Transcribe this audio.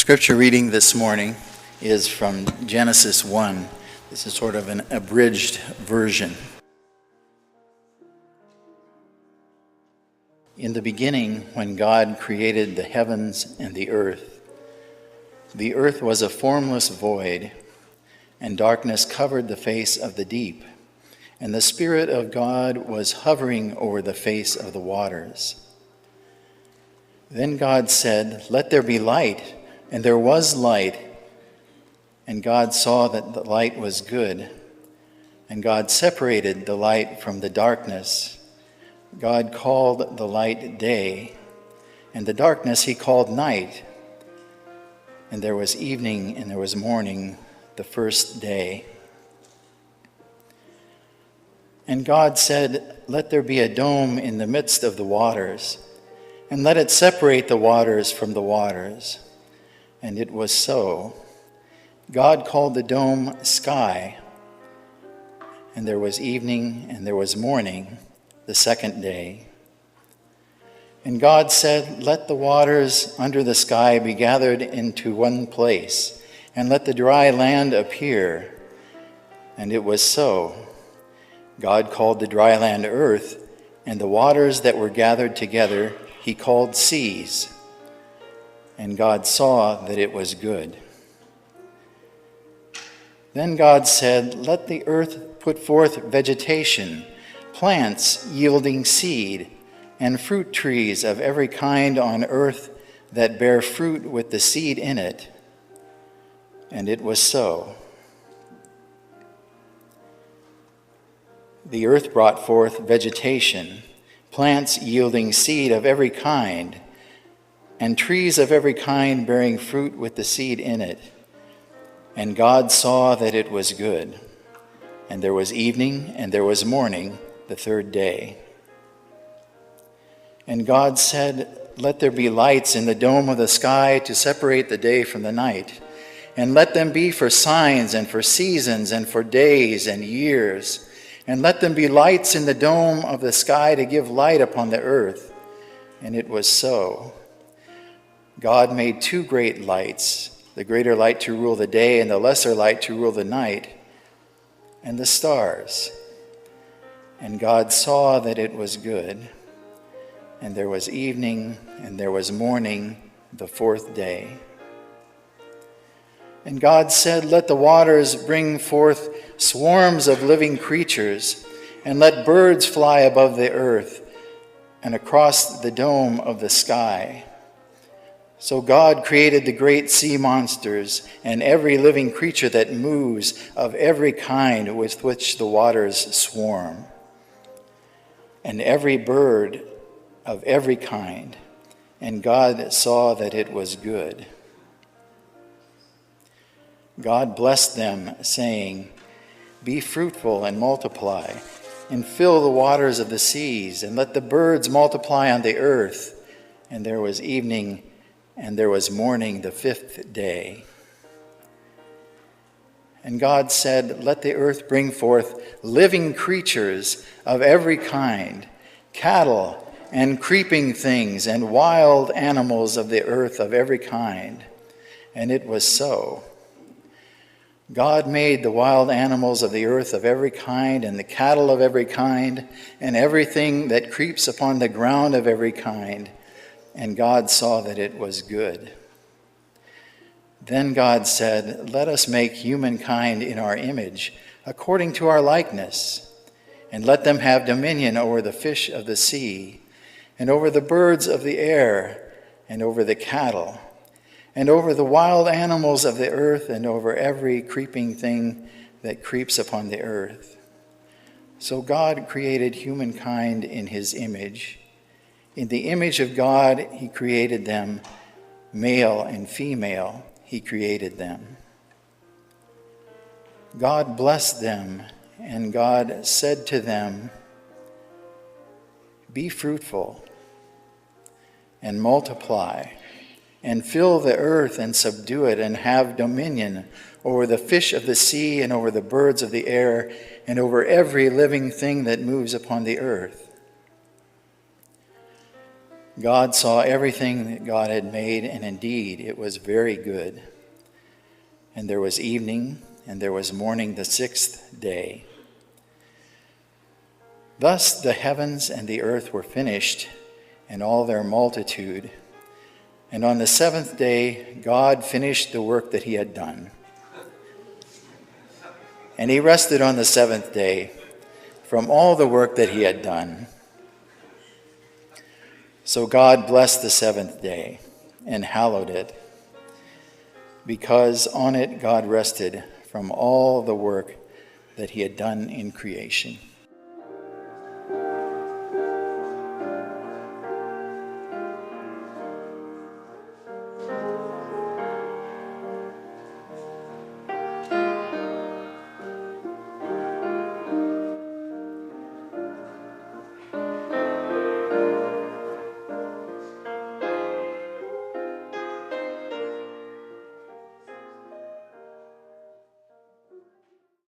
Scripture reading this morning is from Genesis 1. This is sort of an abridged version. In the beginning, when God created the heavens and the earth was a formless void, and darkness covered the face of the deep, and the Spirit of God was hovering over the face of the waters. Then God said, "Let there be light," and there was light. And God saw that the light was good. And God separated the light from the darkness. God called the light day, and the darkness he called night. And there was evening and there was morning, the first day. And God said, "Let there be a dome in the midst of the waters, and let it separate the waters from the waters." And it was so. God called the dome sky. And there was evening and there was morning, the second day. And God said, "Let the waters under the sky be gathered into one place, and let the dry land appear." And it was so. God called the dry land earth, and the waters that were gathered together he called seas. And God saw that it was good. Then God said, "Let the earth put forth vegetation, plants yielding seed, and fruit trees of every kind on earth that bear fruit with the seed in it." And it was so. The earth brought forth vegetation, plants yielding seed of every kind, and trees of every kind bearing fruit with the seed in it. And God saw that it was good. And there was evening and there was morning, the third day. And God said, "Let there be lights in the dome of the sky to separate the day from the night, and let them be for signs and for seasons and for days and years. And let them be lights in the dome of the sky to give light upon the earth." And it was so. God made two great lights, the greater light to rule the day and the lesser light to rule the night, and the stars. And God saw that it was good. And there was evening and there was morning, the fourth day. And God said, "Let the waters bring forth swarms of living creatures, and let birds fly above the earth and across the dome of the sky." So God created the great sea monsters and every living creature that moves of every kind with which the waters swarm, and every bird of every kind. And God saw that it was good. God blessed them, saying, "Be fruitful and multiply, and fill the waters of the seas, and let the birds multiply on the earth." And there was evening and there was morning, the fifth day. And God said, "Let the earth bring forth living creatures of every kind, cattle and creeping things, and wild animals of the earth of every kind." And it was so. God made the wild animals of the earth of every kind, and the cattle of every kind, and everything that creeps upon the ground of every kind. And God saw that it was good. Then God said, "Let us make humankind in our image, according to our likeness, and let them have dominion over the fish of the sea, and over the birds of the air, and over the cattle, and over the wild animals of the earth, and over every creeping thing that creeps upon the earth." So God created humankind in his image. In the image of God he created them, male and female he created them. God blessed them, and God said to them, "Be fruitful and multiply, and fill the earth and subdue it, and have dominion over the fish of the sea, and over the birds of the air, and over every living thing that moves upon the earth." God saw everything that God had made, and indeed it was very good. And there was evening, and there was morning the sixth day. Thus the heavens and the earth were finished, and all their multitude. And on the seventh day God finished the work that he had done. And he rested on the seventh day from all the work that he had done. So God blessed the seventh day and hallowed it, because on it God rested from all the work that he had done in creation.